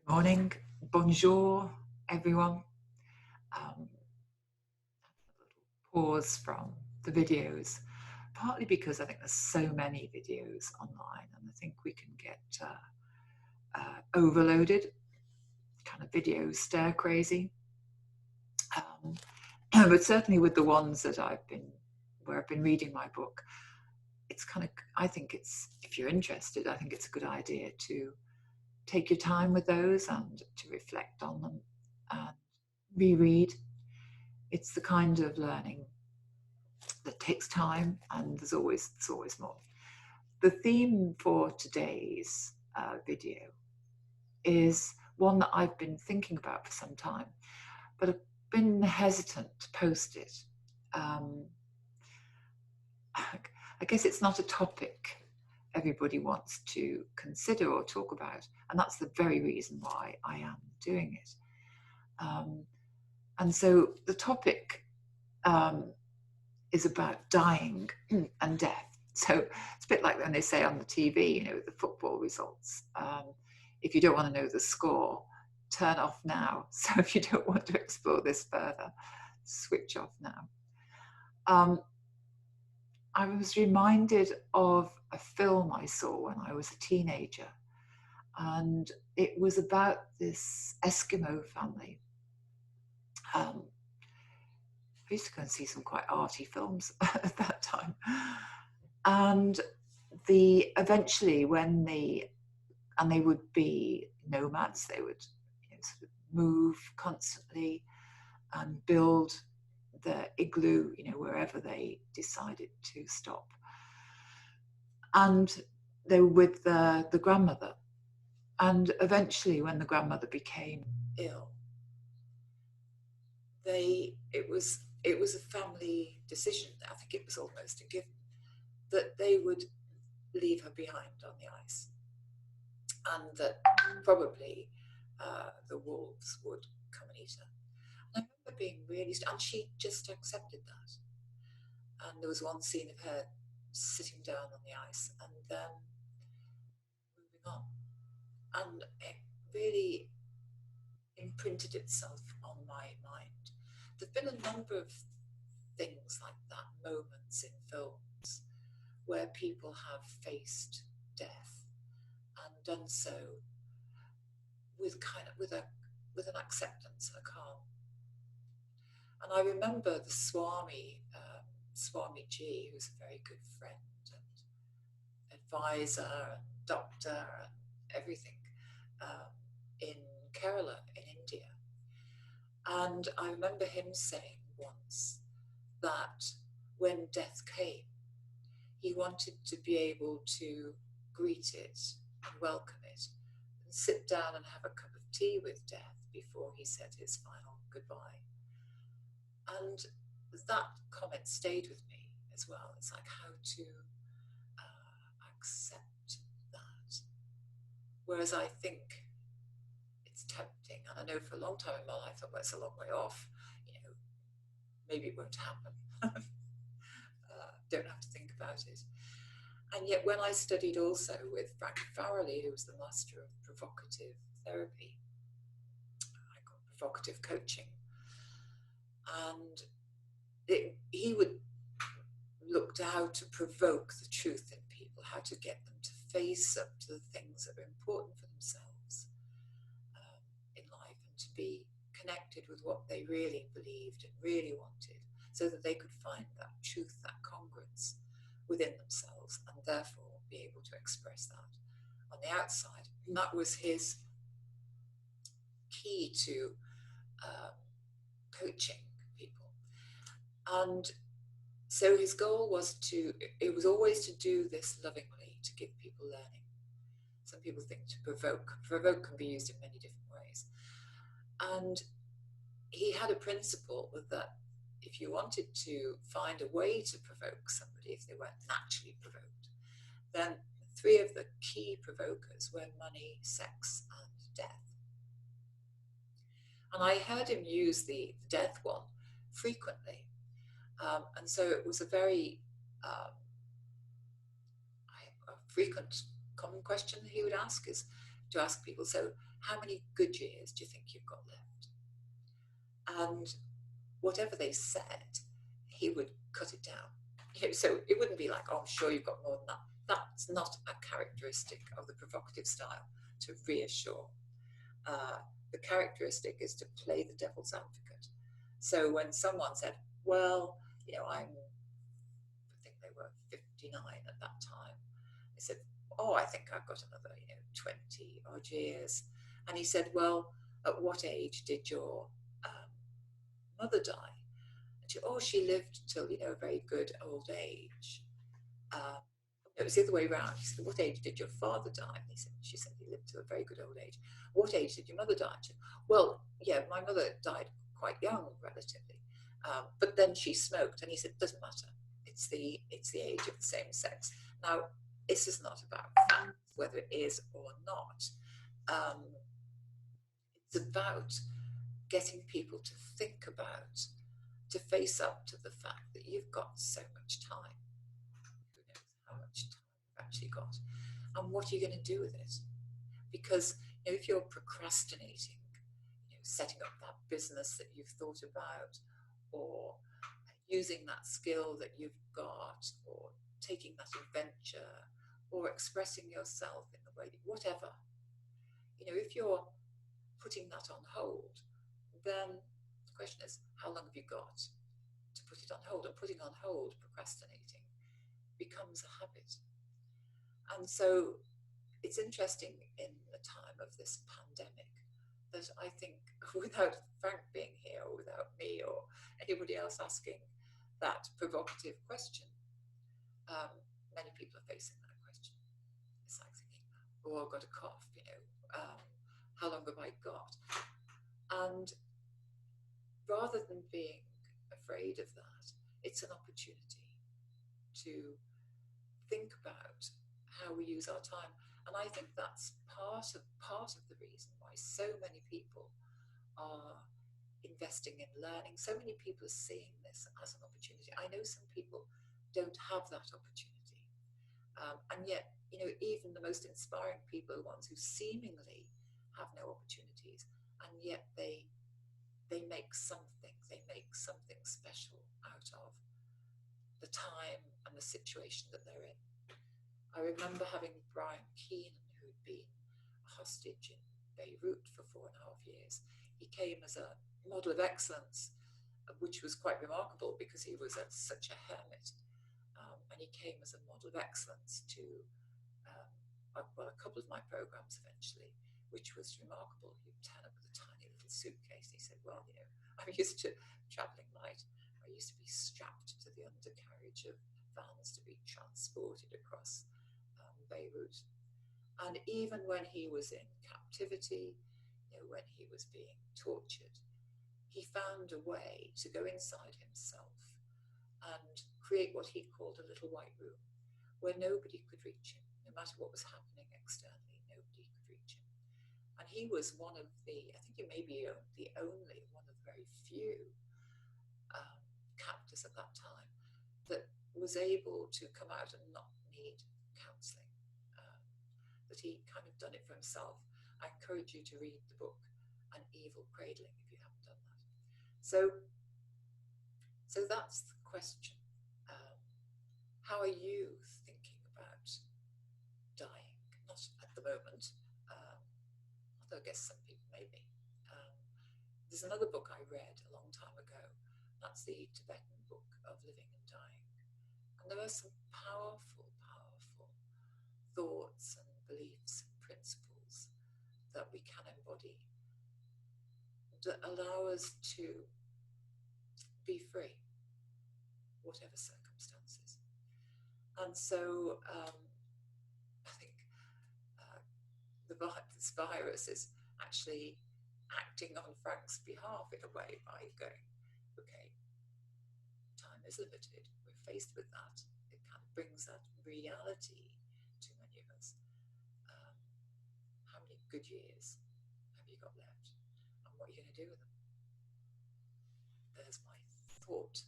Morning, bonjour, everyone. Um, Pause from the videos, partly because I think there's so many videos online, and I think we can get overloaded, kind of video stare crazy. Um, but certainly with the ones that where I've been reading my book, it's kind of, I think it's, if you're interested, I think it's a good idea to take your time with those and to reflect on them and reread. It's the kind of learning that takes time, and there's always more. The theme for today's video is one that I've been thinking about for some time, but I've been hesitant to post it. I guess it's not a topic everybody wants to consider or talk about, and that's the very reason why I am doing it. And so the topic is about dying and death. So it's a bit like when they say on the TV, the football results. If you don't want to know the score, turn off now. So if you don't want to explore this further, switch off now. I was reminded of a film I saw when I was a teenager, and it was about this Eskimo family. I used to go and see some quite arty films at that time. And eventually when they would be nomads, they would sort of move constantly and build the igloo, wherever they decided to stop. And they were with the grandmother. And eventually when the grandmother became ill, it was a family decision. I think it was almost a given that they would leave her behind on the ice, and that probably the wolves would come and eat her. And I remember being really, and she just accepted that. And there was one scene of her sitting down on the ice and then moving on, and it really imprinted itself on my mind. There've been a number of things like that, moments in films where people have faced death and done so with an acceptance, a calm. And I remember the Swami G, who's a very good friend and advisor and doctor and everything, in Kerala in India. And I remember him saying once that when death came, he wanted to be able to greet it and welcome it and sit down and have a cup of tea with death before he said his final goodbye. And that comment stayed with me as well. It's like how to accept that. Whereas I think it's tempting, and I know for a long time in my life I thought, well, it's a long way off, maybe it won't happen. Don't have to think about it. And yet when I studied also with Frank Farrelly, who was the master of provocative therapy, I call it provocative coaching, and he would look to how to provoke the truth in people, how to get them to face up to the things that are important for themselves in life, and to be connected with what they really believed and really wanted, so that they could find that truth, that congruence within themselves, and therefore be able to express that on the outside. And that was his key to coaching people. And so his goal was always to do this lovingly, to give people learning. Some people think to provoke. Provoke can be used in many different ways. And he had a principle that if you wanted to find a way to provoke somebody, if they weren't naturally provoked, then 3 of the key provokers were money, sex, and death. And I heard him use the death one frequently. And so it was a very frequent common question that he would ask is, to ask people, so how many good years do you think you've got left? And whatever they said, he would cut it down. So it wouldn't be like, oh, I'm sure you've got more than that. That's not a characteristic of the provocative style, to reassure. The characteristic is to play the devil's advocate. So when someone said, well, I think they were 59 at that time, they said, oh, I think I've got another 20 odd years. And he said, well, at what age did your mother die? And she lived till a very good old age. It was the other way around. He said, what age did your father die? And she said he lived to a very good old age. What age did your mother die? She said, well, yeah, my mother died quite young, relatively. But then she smoked. And he said, doesn't matter. It's the age of the same sex. Now, this is not about facts, whether it is or not. It's about getting people to think about, to face up to the fact that you've got so much time. Who knows how much time you've actually got? And what are you going to do with it? Because if you're procrastinating, setting up that business that you've thought about, or using that skill that you've got, or taking that adventure, or expressing yourself in the way that, whatever, if you're putting that on hold, then the question is, how long have you got to put it on hold? And putting on hold, procrastinating, becomes a habit. And so it's interesting in the time of this pandemic that I think, without Frank being here, or without me or anybody else asking that provocative question, many people are facing that question. It's like thinking, oh, I've got a cough, how long have I got? And rather than being afraid of that, it's an opportunity to think about how we use our time. And I think that's part of the reason why so many people are investing in learning. So many people are seeing this as an opportunity. I know some people don't have that opportunity. And yet, even the most inspiring people are the ones who seemingly have no opportunities, and yet they make something special out of the time and the situation that they're in. I remember having Brian Keenan, who'd been a hostage in Beirut for 4.5 years. He came as a model of excellence, which was quite remarkable because he was such a hermit. And he came as a model of excellence to a couple of my programs eventually, which was remarkable. He'd turn up with a tiny little suitcase. He said, well, I'm used to traveling light. I used to be strapped to the undercarriage of vans to be transported across Beirut. And even when he was in captivity, when he was being tortured, he found a way to go inside himself and create what he called a little white room where nobody could reach him. No matter what was happening externally, nobody could reach him. And he was one of I think he may be the only one of the very few captors at that time that was able to come out and not need counselling. That he kind of done it for himself. I encourage you to read the book An Evil Cradling if you haven't done that. So that's the question. How are you thinking about dying? Not at the moment, although I guess some people may be. There's another book I read a long time ago. That's the Tibetan book of living and dying. And there are some powerful, powerful thoughts and beliefs and principles that we can embody that allow us to be free, whatever circumstances. And so I think this virus is actually acting on Frank's behalf in a way by going, okay, time is limited. We're faced with that. It kind of brings that reality to many of us. How many good years have you got left? And what are you going to do with them? There's my thought